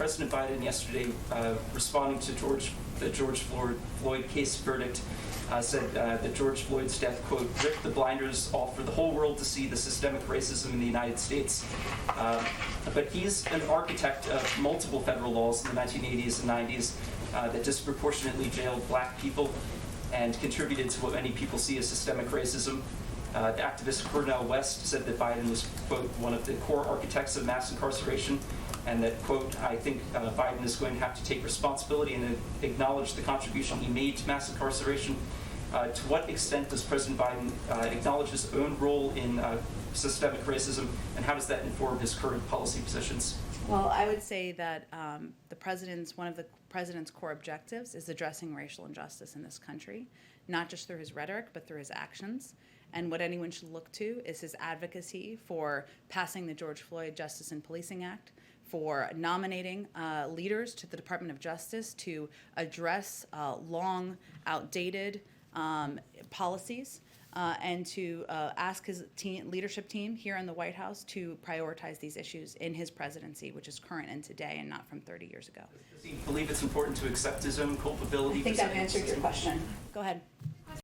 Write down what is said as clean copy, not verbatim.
President Biden yesterday, responding to the George Floyd case verdict, said that George Floyd's death, quote, ripped the blinders off for the whole world to see the systemic racism in the United States. But he's an architect of multiple federal laws in the 1980s and 90s that disproportionately jailed black people and contributed to what many people see as systemic racism. The activist Cornel West said that Biden was, quote, one of the core architects of mass incarceration, and that, quote, I think Biden is going to have to take responsibility and acknowledge the contribution he made to mass incarceration. To what extent does President Biden acknowledge his own role in systemic racism, and how does that inform his current policy positions? Well, I would say that one of the president's core objectives is addressing racial injustice in this country, not just through his rhetoric, but through his actions. And what anyone should look to is his advocacy for passing the George Floyd Justice and Policing Act, for nominating leaders to the Department of Justice to address long, outdated policies, and to ask his leadership team here in the White House to prioritize these issues in his presidency, which is current and today and not from 30 years ago. Does he believe it's important to accept his own culpability? I think I've answered your question. Go ahead.